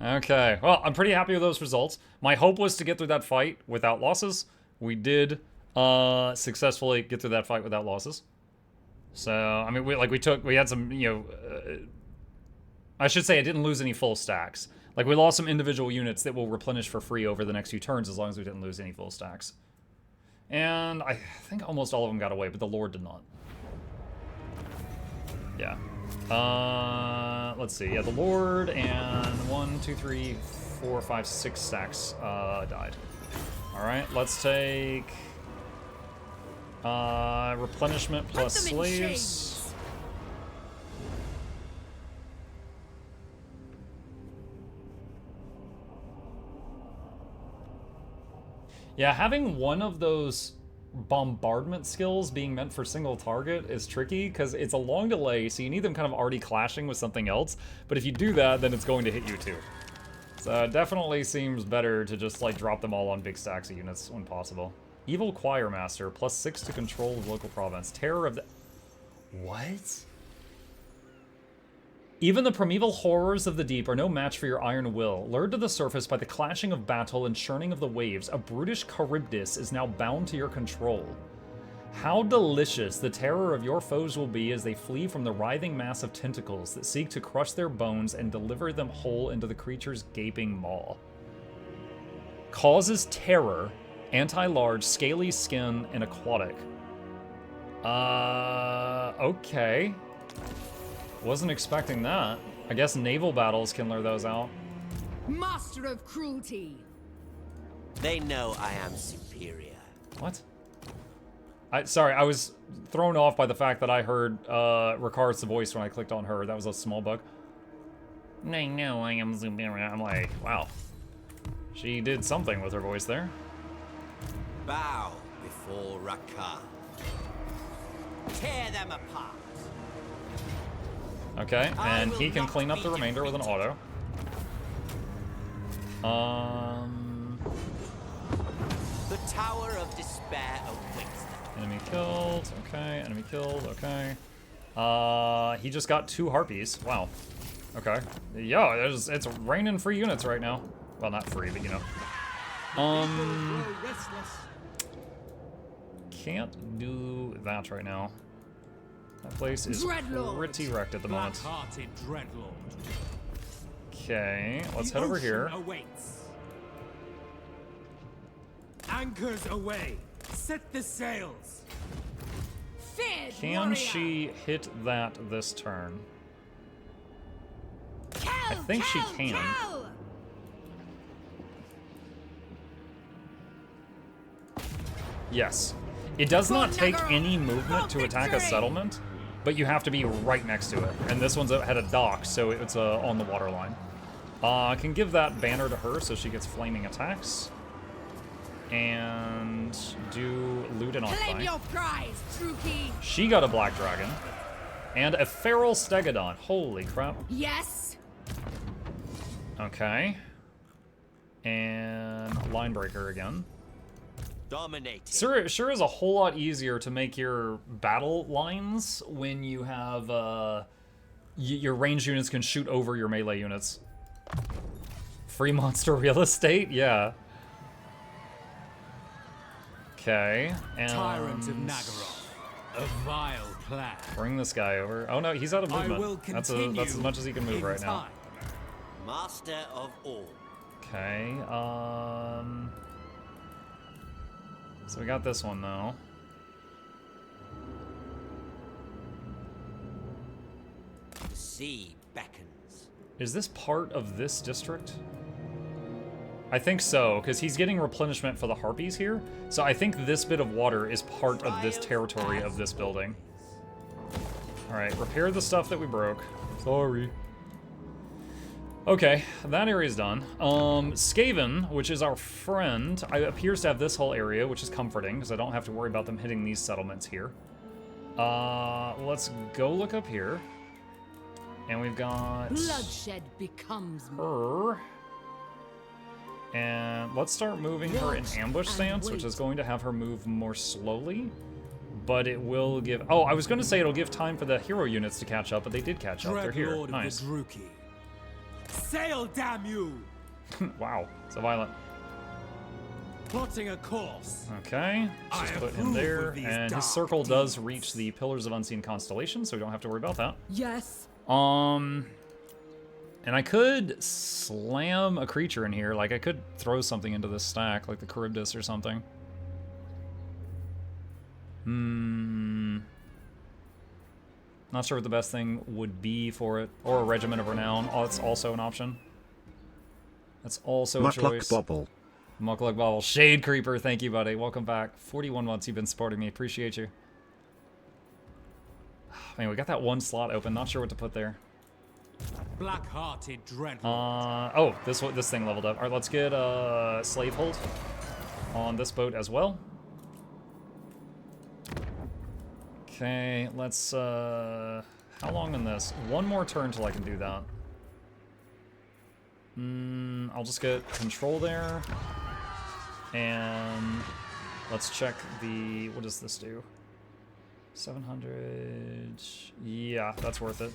Okay, well, I'm pretty happy with those results. My hope was to get through that fight without losses. We did successfully get through that fight without losses. So, I mean, we had some, I should say I didn't lose any full stacks. Like, we lost some individual units that will replenish for free over the next few turns as long as we didn't lose any full stacks. And I think almost all of them got away, but the Lord did not. Yeah. Let's see. Yeah, the Lord and 1, 2, 3, 4, 5, 6 stacks died. Alright, let's take replenishment plus slaves. Yeah, having one of those bombardment skills being meant for single target is tricky because it's a long delay, so you need them kind of already clashing with something else. But if you do that, then it's going to hit you too. So it definitely seems better to just like drop them all on big stacks of units when possible. Evil Choir Master, +6 to control of local province. Terror of the... What? Even the primeval horrors of the deep are no match for your iron will. Lured to the surface by the clashing of battle and churning of the waves, a brutish Charybdis is now bound to your control. How delicious the terror of your foes will be as they flee from the writhing mass of tentacles that seek to crush their bones and deliver them whole into the creature's gaping maw. Causes terror, anti-large, scaly skin, and aquatic. Okay. Wasn't expecting that. I guess naval battles can lure those out. Master of cruelty. They know I am superior. What? Sorry, I was thrown off by the fact that I heard Rakarth's voice when I clicked on her. That was a small bug. They know I am superior. I'm like, wow. She did something with her voice there. Bow before Rakarth. Tear them apart. Okay, and he can clean up the remainder with an auto. The Tower of Despair awaits them. Enemy killed. Okay, enemy killed. Okay. He just got 2 harpies. Wow. Okay. Yeah, it's raining free units right now. Well, not free, but you know. Can't do that right now. That place is pretty wrecked at the moment. Okay, let's head over here. Anchors away. Set the sails. Can she hit that this turn? I think she can. Yes. It does not take any movement to attack a settlement, but you have to be right next to it. And this one's at a dock, so it's on the water line. I can give that banner to her so she gets flaming attacks. And do loot and Claim your prize, Truki. She got a black dragon. And a feral stegodon. Holy crap. Yes. Okay. And line breaker again. Sure is a whole lot easier to make your battle lines when you have your ranged units can shoot over your melee units. Free monster real estate? Yeah. Okay, and Tyrant of Nagaroth, a vile plan. Bring this guy over. Oh no, he's out of movement. That's as much as he can move right now. Master of all. Okay, so we got this one though. The sea beckons. Is this part of this district? I think so, because he's getting replenishment for the harpies here. So I think this bit of water is part of this territory of this building. Alright, repair the stuff that we broke. Sorry. Okay, that area's done. Skaven, which is our friend, appears to have this whole area, which is comforting, because I don't have to worry about them hitting these settlements here. Let's go look up here. And we've got... Bloodshed becomes her. And let's start moving her in ambush stance, which is going to have her move more slowly. But it will give... Oh, I was going to say it'll give time for the hero units to catch up, but they did catch up. They're here. Nice. Sail, damn you! Wow, so violent. Plotting a course. Okay, let's just put him there, these and his dark circle does deeds. reach the Pillars of Unseen Constellation, so we don't have to worry about that. Yes. And I could slam a creature in here, like I could throw something into this stack, like the Charybdis or something. Not sure what the best thing would be for it, or a Regiment of Renown. Oh, that's also an option. That's also a choice. Mukluk bobble. Mukluk Bobble. Shade Creeper, thank you, buddy. Welcome back. 41 months you've been supporting me. Appreciate you. Man, we got that one slot open. Not sure what to put there. Black-hearted dreadlord. Oh, this thing leveled up. All right, let's get Slave Hold on this boat as well. Okay, let's, how long in this? One more turn till I can do that. I'll just get control there. And let's check the, what does this do? 700, yeah, that's worth it.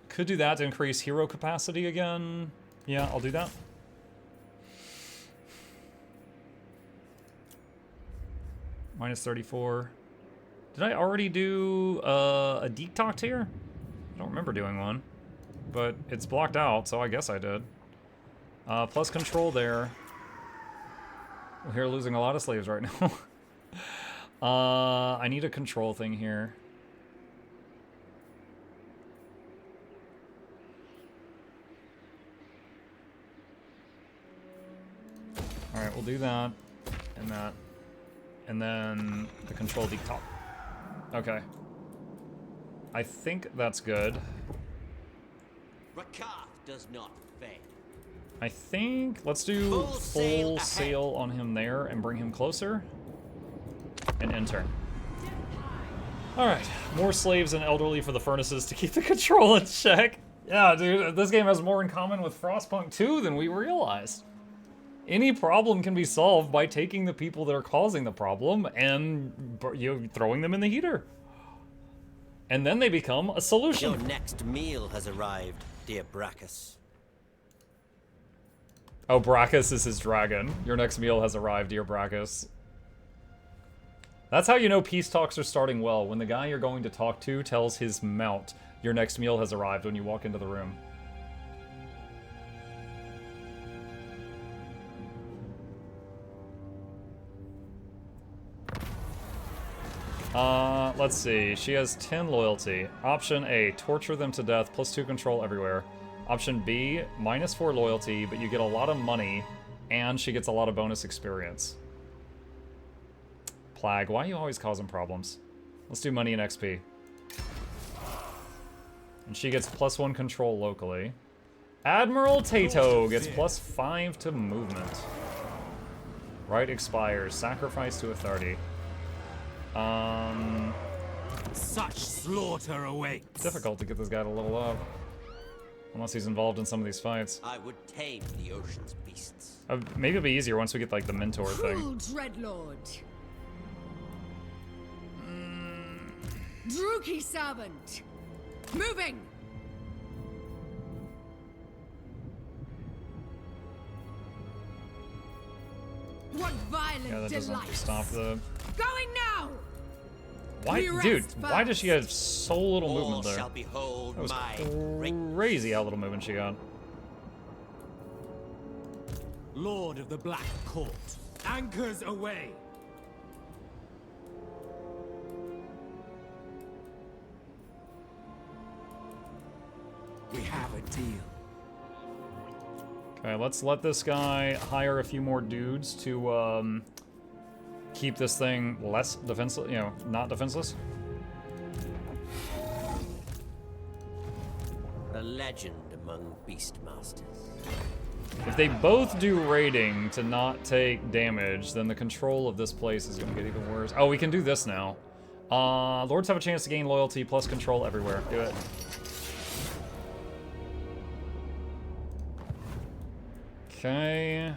Could do that to increase hero capacity again. Yeah, I'll do that. Minus 34. Did I already do a detox here? I don't remember doing one. But it's blocked out, so I guess I did. Plus control there. We're here losing a lot of slaves right now. I need a control thing here. Alright, we'll do that. And that. And then the control detox. Okay. I think that's good. Rakarth does not fail. I think let's do full sail on him there and bring him closer. And enter. Alright, more slaves and elderly for the furnaces to keep the control in check. Yeah, dude, this game has more in common with Frostpunk 2 than we realized. Any problem can be solved by taking the people that are causing the problem and throwing them in the heater. And then they become a solution. Your next meal has arrived, dear Brachus. Oh, Brachus is his dragon. Your next meal has arrived, dear Brachus. That's how you know peace talks are starting well, when the guy you're going to talk to tells his mount, your next meal has arrived when you walk into the room. Let's see. She has 10 loyalty. Option A, torture them to death, +2 control everywhere. Option B, -4 loyalty, but you get a lot of money, and she gets a lot of bonus experience. Plague, why are you always causing problems? Let's do money and XP. And she gets +1 control locally. Admiral Tato gets +5 to movement. Right expires. Sacrifice to authority. Such slaughter awaits. Difficult to get this guy to level up. Unless he's involved in some of these fights. I would tame the ocean's beasts. Maybe it'll be easier once we get, like, the mentor thing. Cruel dreadlord. Druki servant. Moving. What violent Yeah, that doesn't delights. stop the... Going now. Why, We dude, rest why does she have so little All movement there? shall behold That was my great crazy how little movement she got. Lord of the Black Court, anchors away. We have a deal. Okay, let's let this guy hire a few more dudes to keep this thing less defenseless, you know, not defenseless. a legend among beastmasters. If they both do raiding to not take damage, then the control of this place is going to get even worse. Oh, we can do this now. Lords have a chance to gain loyalty plus control everywhere. Do it. Okay.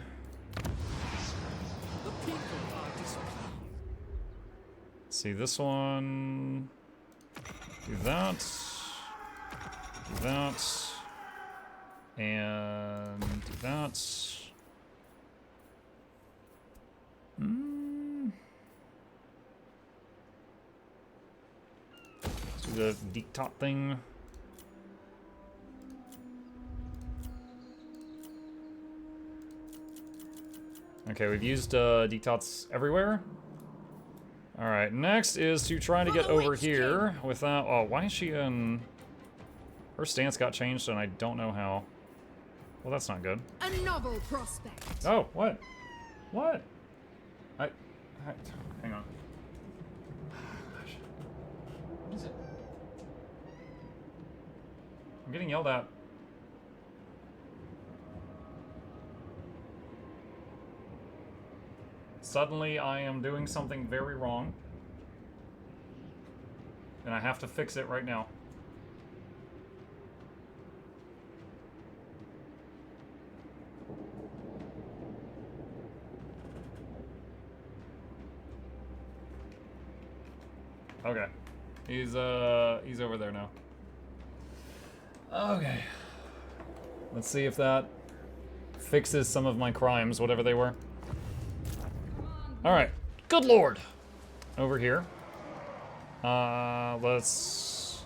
The people are displeased. See this one. Do that. Do that. And that's... Let's do the diktat thing. Okay, we've used diktats everywhere. Alright, next is to try to get over here without... Oh, why is she in... Her stance got changed and I don't know how. Well, that's not good. A novel prospect. Oh, what? What? I hang on. Gosh. What is it? I'm getting yelled at. Suddenly, I am doing something very wrong. And I have to fix it right now. Okay. He's over there now. Okay. Let's see if that fixes some of my crimes, whatever they were. Alright. Good lord! Over here. Let's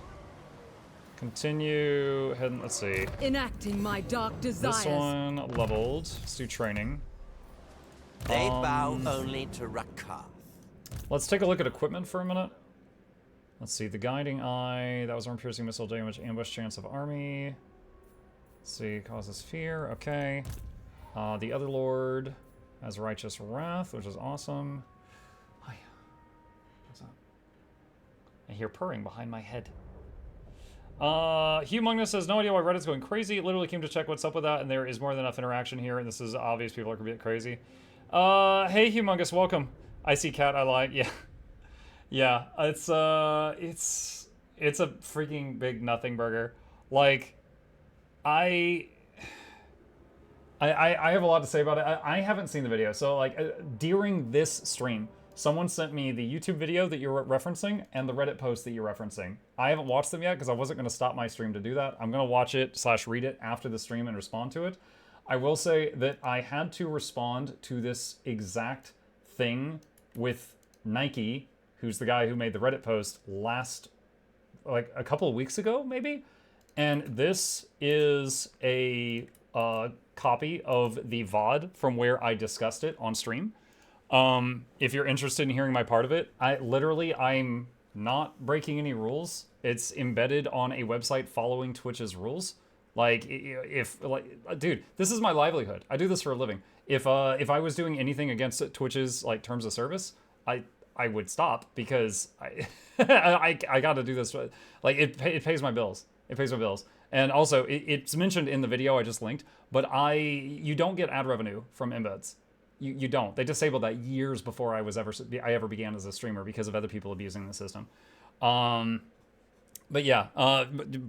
continue heading, let's see. Enacting my dark desires. This one leveled. Let's do training. They bow only to Rakarth. Let's take a look at equipment for a minute. Let's see, the Guiding Eye, that was armor-piercing missile damage, ambush chance of army. Let's see, causes fear, okay. The Other Lord has Righteous Wrath, which is awesome. Hi. What's up? I hear purring behind my head. Humongous says, no idea why Reddit's going crazy. It literally came to check what's up with that, and there is more than enough interaction here, and this is obvious people are a bit crazy. Hey, Humongous, welcome. I see cat I like, yeah. Yeah, it's a freaking big nothing burger. Like, I have a lot to say about it. I haven't seen the video, so like during this stream, someone sent me the YouTube video that you're referencing and the Reddit post that you're referencing. I haven't watched them yet because I wasn't going to stop my stream to do that. I'm going to watch it / read it after the stream and respond to it. I will say that I had to respond to this exact thing with Nike, who's the guy who made the Reddit post like a couple of weeks ago, maybe? And this is a copy of the VOD from where I discussed it on stream. If you're interested in hearing my part of it, I'm not breaking any rules. It's embedded on a website following Twitch's rules. Like, dude, this is my livelihood. I do this for a living. If I was doing anything against Twitch's, like, terms of service, I would stop because I got to do this. Like, it pays my bills. It pays my bills. And also, it's mentioned in the video I just linked, but you don't get ad revenue from embeds. You don't. They disabled that years before I ever began as a streamer because of other people abusing the system. But yeah,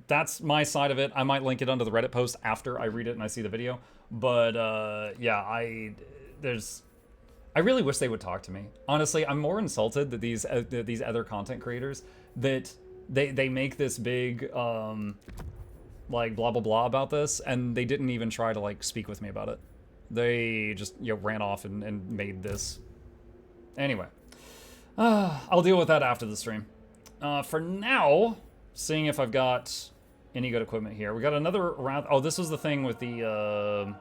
that's my side of it. I might link it under the Reddit post after I read it and I see the video. But yeah, I really wish they would talk to me. Honestly, I'm more insulted that these other content creators that they make this big like blah blah blah about this, and they didn't even try to like speak with me about it. They just ran off and made this. Anyway, I'll deal with that after the stream. For now, seeing if I've got any good equipment here. We got another round. Oh, this was the thing with the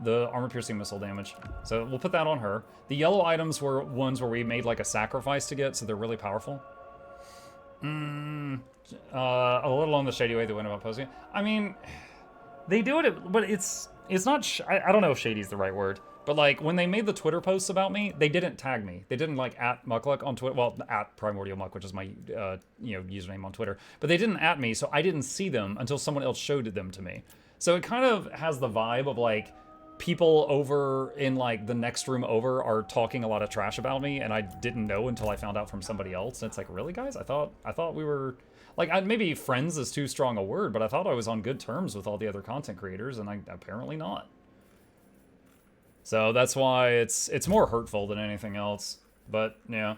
armor-piercing missile damage. So we'll put that on her. The yellow items were ones where we made like a sacrifice to get, so they're really powerful. A little on the shady way they went about posing it. I mean, they do it, but it's not. I don't know if shady is the right word, but like when they made the Twitter posts about me, they didn't tag me. They didn't like at Mukluk on Twitter. Well, at Primordial Muck, which is my username on Twitter. But they didn't at me, so I didn't see them until someone else showed them to me. So it kind of has the vibe of like people over in like the next room over are talking a lot of trash about me, and I didn't know until I found out from somebody else. And it's like, really, guys? I thought we were like, maybe friends is too strong a word, but I thought I was on good terms with all the other content creators, and I apparently not. So that's why it's more hurtful than anything else. But yeah.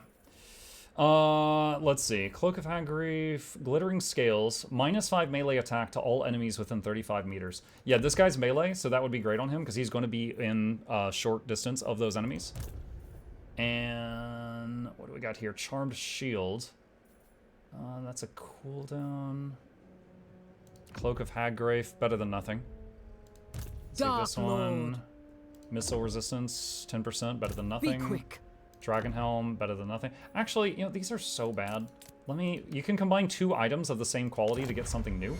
Let's see. Cloak of Hagrief, Glittering Scales, -5 melee attack to all enemies within 35 meters. Yeah, this guy's melee, so that would be great on him because he's going to be in short distance of those enemies. And what do we got here? Charmed Shield. That's a cooldown. Cloak of Hagrief, better than nothing. Let's take this one. Missile resistance, 10%, better than nothing. Be quick. Dragon Helm, better than nothing. Actually, you know, these are so bad. You can combine 2 items of the same quality to get something new.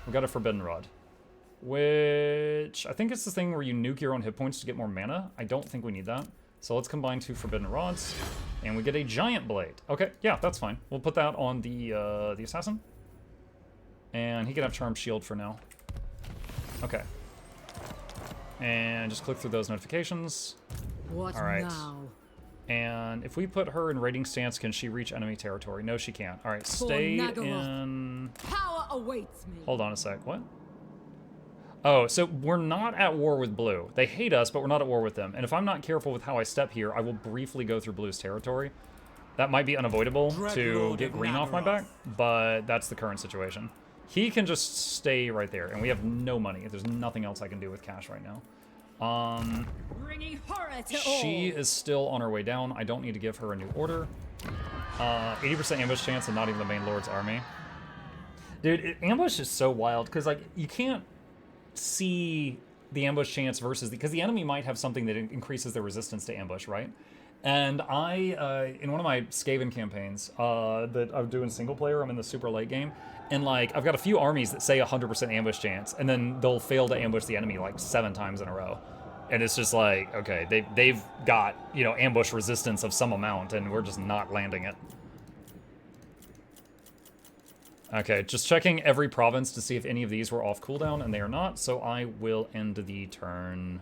We got a Forbidden Rod, which I think it's the thing where you nuke your own hit points to get more mana. I don't think we need that. So let's combine 2 Forbidden Rods, and we get a Giant Blade. Okay, yeah, that's fine. We'll put that on the Assassin. And he can have Charmed Shield for now. Okay. And just click through those notifications. What All right. now? And if we put her in raiding stance, can she reach enemy territory? No, she can't. All right, stay in... Power awaits me. Hold on a sec. What? Oh, so we're not at war with Blue. They hate us, but we're not at war with them. And if I'm not careful with how I step here, I will briefly go through Blue's territory. That might be unavoidable to get green off my back, but that's the current situation. He can just stay right there, and we have no money. There's nothing else I can do with cash right now. Bringing horror to She all. is still on her way down. I don't need to give her a new order. 80% ambush chance and not even the main lord's army. Dude, ambush is so wild because like you can't see the ambush chance versus because the enemy might have something that increases their resistance to ambush, right? And I, in one of my Skaven campaigns that I'm doing single player, I'm in the super late game, and like I've got a few armies that say 100% ambush chance, and then they'll fail to ambush the enemy like 7 times in a row. And it's just like, okay, they've got, you know, ambush resistance of some amount, and we're just not landing it. Okay, just checking every province to see if any of these were off cooldown, and they are not, so I will end the turn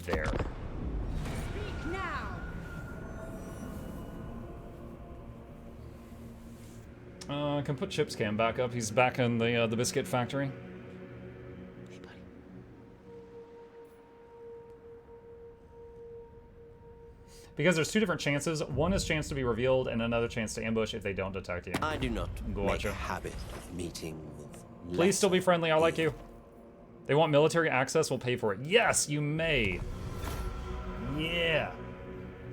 there. Speak now. I can put Chip's cam back up. He's back in the biscuit factory. Hey, buddy. Because there's 2 different chances. One is chance to be revealed, and another chance to ambush if they don't detect you. I do not Go make watch a it. habit of meeting with Please still be lesser friendly. I like evil. you. They want military access. We'll pay for it. Yes, you may. Yeah.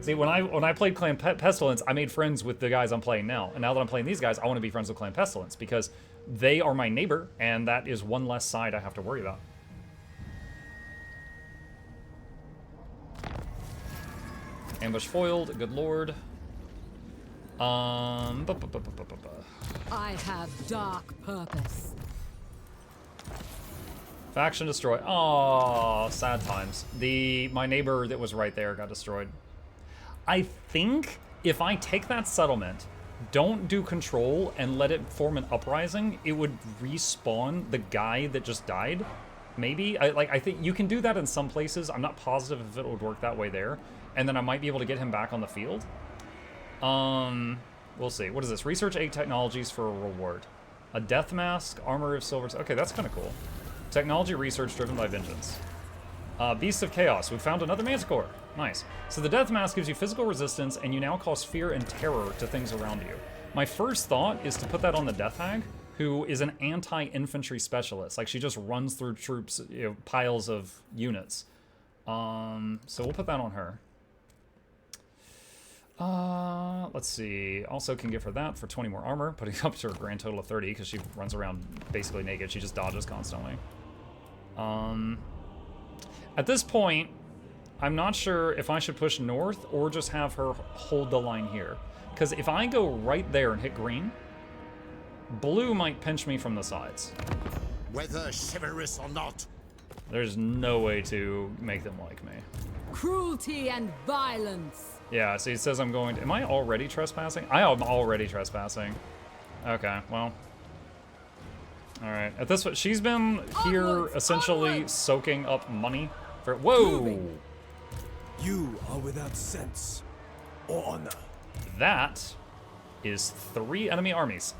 See, when I played Clan Pestilence, I made friends with the guys I'm playing now. And now that I'm playing these guys, I want to be friends with Clan Pestilence because they are my neighbor, and that is one less side I have to worry about. Ambush foiled. Good lord. I have dark purpose. Faction destroyed. Oh, sad times. My neighbor that was right there got destroyed. I think if I take that settlement, don't do control, and let it form an uprising, it would respawn the guy that just died. Maybe. I think you can do that in some places. I'm not positive if it would work that way there. And then I might be able to get him back on the field. We'll see. What is this? Research 8 technologies for a reward. A death mask, armor of silver. Okay, that's kind of cool. Technology research driven by vengeance. Beasts of Chaos. We found another Manticore. Nice. So the death mask gives you physical resistance, and you now cause fear and terror to things around you. My first thought is to put that on the Death Hag, who is an anti-infantry specialist. Like, she just runs through troops, you know, piles of units. So we'll put that on her. Let's see. Also can give her that for 20 more armor, putting up to her grand total of 30 because she runs around basically naked. She just dodges constantly. At this point, I'm not sure if I should push north or just have her hold the line here. Because if I go right there and hit green, blue might pinch me from the sides. Whether chivalrous or not. There's no way to make them like me. Cruelty and violence. Yeah, so he says I'm going to... Am I already trespassing? I am already trespassing. Okay, well. Alright. At this point, she's been here Onwards, essentially onwards. soaking up money for... Whoa! Moving. You are without sense or honor. That is 3 enemy armies.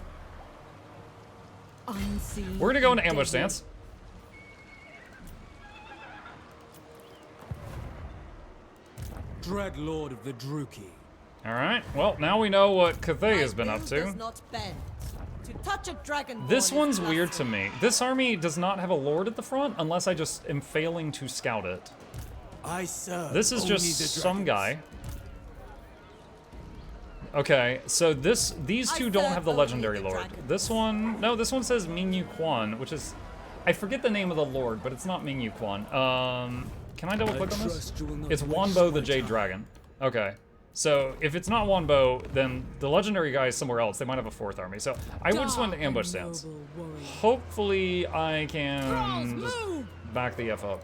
Unseen. We're gonna go into and ambush deadly. stance. Dread Lord of the Druki. Alright, well, now we know what Cathay has been My up will to. does not bend. To touch a dragonborn This is one's weird to blasphemy. me. This army does not have a lord at the front unless I just am failing to scout it. I serve. This is only just the some dragons. guy. Okay, so these two I don't serve have the only legendary the lord. dragons. This one, no, this one says Mingyu Quan, which is, I forget the name of the lord, but it's not Mingyu Quan. Can I double click on this? trust you will not It's waste Wanbo the my Jade time. Dragon. Okay. So if it's not Wanbo, then the legendary guy is somewhere else. They might have a fourth army. So I would just went to Dark ambush and stance. noble warrior. Hopefully I can Thralls, just move! back the F up.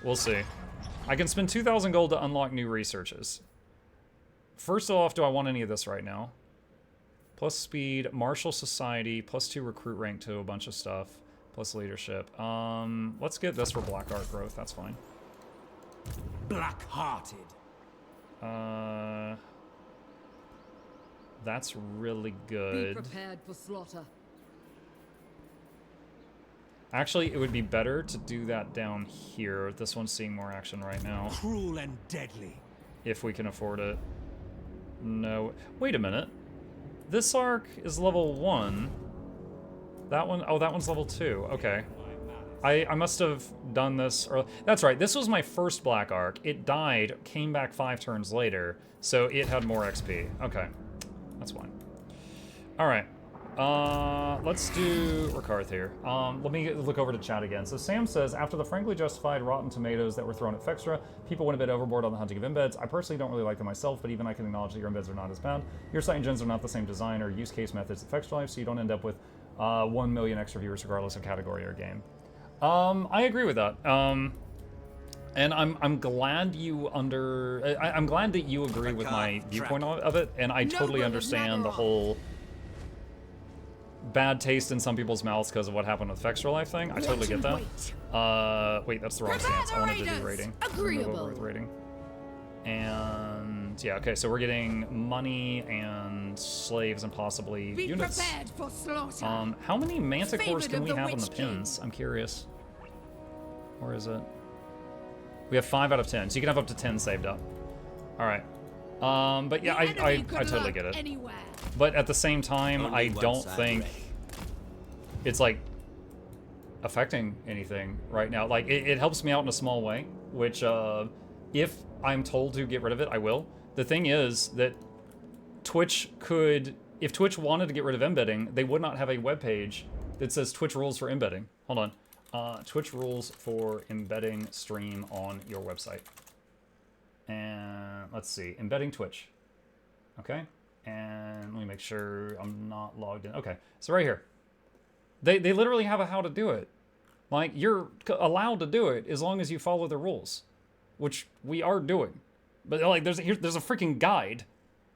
We'll see. I can spend 2,000 gold to unlock new researches. First off, do I want any of this right now? Plus speed, martial society, plus 2 recruit rank to a bunch of stuff, plus leadership. Let's get this for black art growth. That's fine. Black-hearted. That's really Be good. prepared for slaughter. Actually, it would be better to do that down here. This one's seeing more action right now, Cruel and deadly. if we can afford it. No, wait a minute. This arc is level 1. That one, oh, that one's level 2. Okay. I must have done this, or that's right, this was my first black arc. It died, came back 5 turns later, so it had more XP. Okay, that's fine. All right, let's do Rakarth here. Let me look over to chat again. So Sam says, after the frankly justified rotten tomatoes that were thrown at Fextra, people went a bit overboard on the hunting of embeds. I personally don't really like them myself, but even I can acknowledge that your embeds are not as bad. Your site and gens are not the same design or use case methods at Fextra Life, so you don't end up with 1 million extra viewers regardless of category or game. I agree with that. And I'm glad you I'm glad that you agree with my viewpoint of it, and I totally Noble understand the Rakarth. whole bad taste in some people's mouths because of what happened with Fextra Life thing. I totally get that. Wait, that's the wrong Prepare stance. the I wanted to do raiders. rating. Agreeable. Move over with rating. And yeah, okay, so we're getting money and slaves and possibly Be units. prepared for slaughter. How many manticores Favored can of we the have on the Witch King. pins? I'm curious. Or is it? We have 5 out of 10, so you can have up to 10 saved up. All right. But yeah, The I enemy could totally lurk get it. Anywhere. But at the same time, Only I one don't side think ready. it's like affecting anything right now. Like it helps me out in a small way, which if I'm told to get rid of it, I will. The thing is that Twitch could, if Twitch wanted to get rid of embedding, they would not have a web page that says Twitch rules for embedding. Hold on. Twitch rules for embedding stream on your website. And let's see, embedding Twitch. Okay, and let me make sure I'm not logged in. Okay, so right here. They literally have a how to do it. Like, you're allowed to do it as long as you follow the rules, which we are doing. But like, there's a freaking guide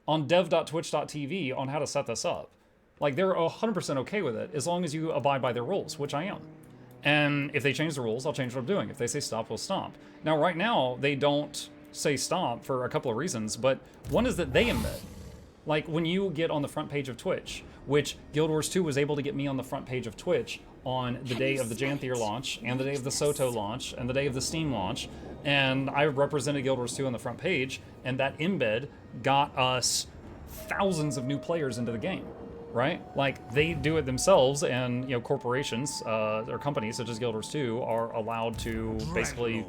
on dev.twitch.tv on how to set this up. Like, they're 100% okay with it as long as you abide by their rules, which I am. And if they change the rules, I'll change what I'm doing. If they say stop, we'll stop. Now, right now, they don't say stop for a couple of reasons, but one is that they embed. Like, when you get on the front page of Twitch, which Guild Wars 2 was able to get me on the front page of Twitch on the day of the Janthier launch, and the day of the Soto launch, and the day of the Steam launch, and I represented Guild Wars 2 on the front page, and that embed got us thousands of new players into the game, right? Like, they do it themselves, and, you know, corporations, or companies such as Guild Wars 2 are allowed to basically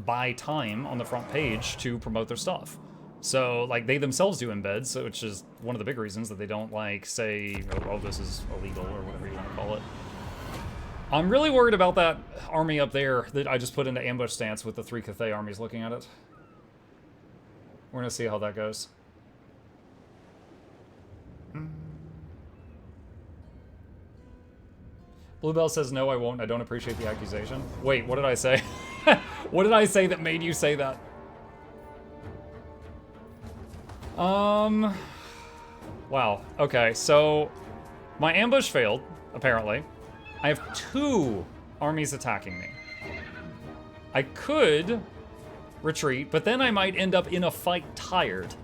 buy time on the front page to promote their stuff. So, like, they themselves do embeds, so which is one of the big reasons that they don't, like, say, oh, this is illegal, or whatever you want to call it. I'm really worried about that army up there that I just put into ambush stance with the 3 Cathay armies looking at it. We're gonna see how that goes. Bluebell says, no, I won't. I don't appreciate the accusation. Wait, what did I say? What did I say that made you say that? Wow. Okay, so my ambush failed, apparently. I have 2 armies attacking me. I could retreat, but then I might end up in a fight tired.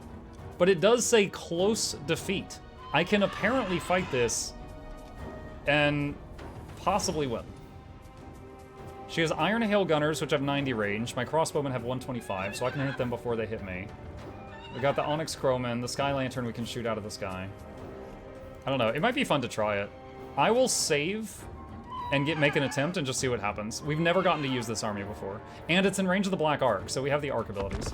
But it does say close defeat. I can apparently fight this and possibly win. She has Iron Hail Gunners, which have 90 range. My crossbowmen have 125, so I can hit them before they hit me. We got the Onyx Crowman, the Sky Lantern we can shoot out of the sky. I don't know. It might be fun to try it. I will save and make an attempt and just see what happens. We've never gotten to use this army before. And it's in range of the Black Arc, so we have the arc abilities.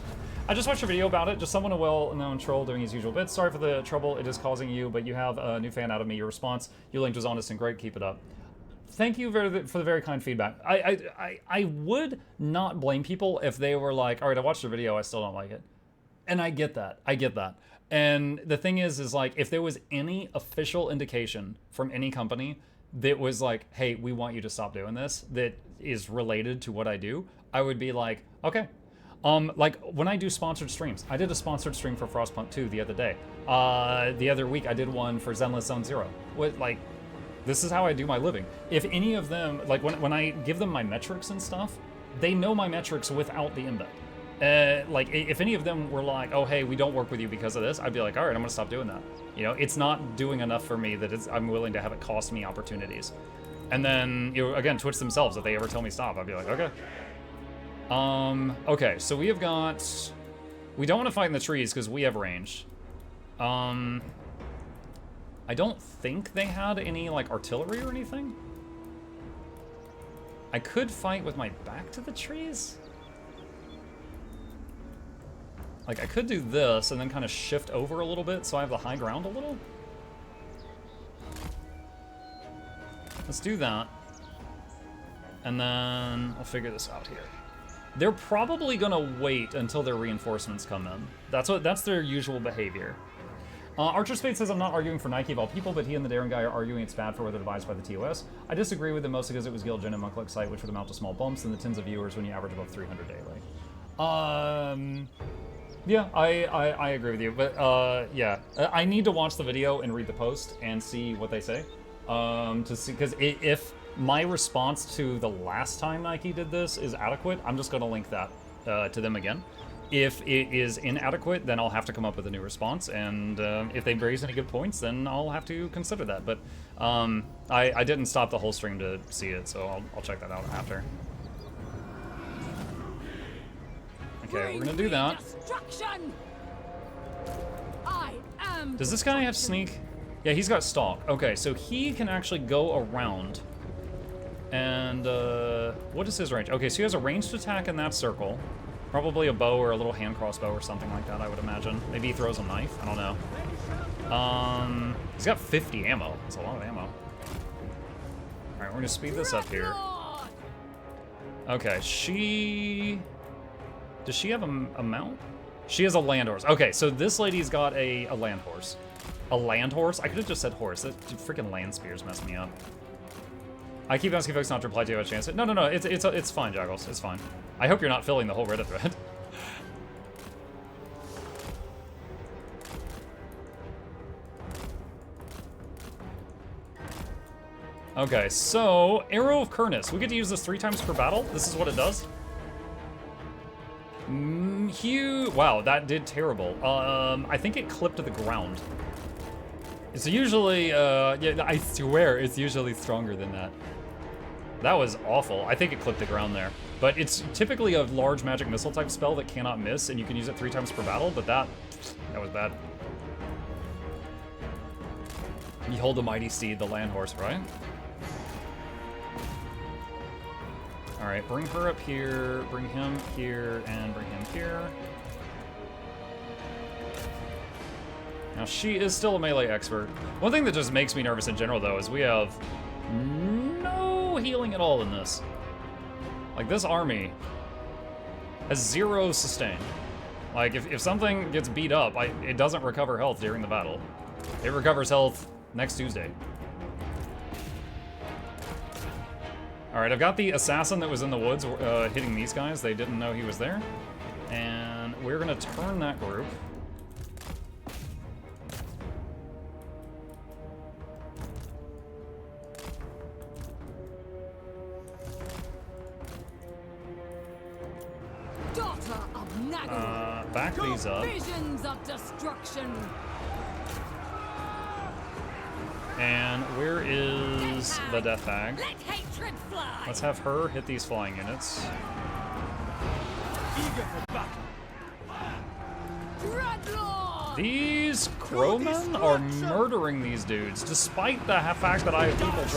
I just watched a video about it, just someone a well-known troll doing his usual bits. Sorry for the trouble it is causing you, but you have a new fan out of me. Your response, you linked was honest and great. Keep it up. Thank you for the very kind feedback. I would not blame people if they were like, all right, I watched the video, I still don't like it. And I get that. I get that. And the thing is like, if there was any official indication from any company that was like, hey, we want you to stop doing this, that is related to what I do, I would be like, okay. Like when I do sponsored streams, I did a sponsored stream for Frostpunk 2 the other day. The other week I did one for Zenless Zone Zero. Like, this is how I do my living. If any of them, like when I give them my metrics and stuff, they know my metrics without the embed. Like if any of them were like, oh, hey, we don't work with you because of this, I'd be like, all right, I'm gonna stop doing that. You know, it's not doing enough for me that I'm willing to have it cost me opportunities. And then, you know, again, Twitch themselves, if they ever tell me stop, I'd be like, okay. Okay, so we have got... We don't want to fight in the trees because we have range. I don't think they had any, like, artillery or anything. I could fight with my back to the trees. Like, I could do this and then kind of shift over a little bit so I have the high ground a little. Let's do that. And then I'll figure this out here. They're probably gonna wait until their reinforcements come in. That's their usual behavior. Archer Spade says, I'm not arguing for Nike of all people, but he and the Darren guy are arguing it's bad for whether devised by the TOS. I disagree with them mostly because it was Gil, Jin, and Mukluk's site, which would amount to small bumps in the tens of viewers when you average above 300 daily. Yeah, I agree with you, but yeah, I need to watch the video and read the post and see what they say, to see, because if my response to the last time Nike did this is adequate, I'm just going to link that to them again. If it is inadequate, then I'll have to come up with a new response, and if they raise any good points, then I'll have to consider that. But I didn't stop the whole stream to see it, so I'll check that out after. Okay, we're gonna do that. Does this guy have sneak? Yeah, he's got stalk. Okay, so he can actually go around. And what is his range? Okay, so he has a ranged attack in that circle. Probably a bow or a little hand crossbow or something like that, I would imagine. Maybe he throws a knife, I don't know. He's got 50 ammo. That's a lot of ammo. All right, we're gonna speed this up here. Okay, does she have a mount? She has a land horse. Okay, so this lady's got a land horse. A land horse? I could have just said horse. That freaking land spears messed me up. I keep asking folks not to reply to you a chance. No, it's fine, Jaggles. It's fine. I hope you're not filling the whole Reddit thread. Okay, so Arrow of Kurnus. We get to use this 3 times per battle. This is what it does. Huge. Wow, that did terrible. I think it clipped to the ground. It's usually, yeah, I swear it's usually stronger than that. That was awful. I think it clipped the ground there. But it's typically a large magic missile type spell that cannot miss, and you can use it 3 times per battle, but that was bad. Behold the mighty steed, the land horse, right? All right, bring her up here, bring him here, and bring him here. Now, she is still a melee expert. One thing that just makes me nervous in general, though, is we have no healing at all in this. Like, this army has 0 sustain. Like, if something gets beat up, it doesn't recover health during the battle. It recovers health next Tuesday. All right, I've got the assassin that was in the woods hitting these guys. They didn't know he was there. And we're gonna turn that group. Back these up. Visions of destruction. And where is the death bag? Let hatred fly. Let's have her hit these flying units. Eager for battle. Dreadlord! These crowmen are murdering these dudes, despite the fact that I have people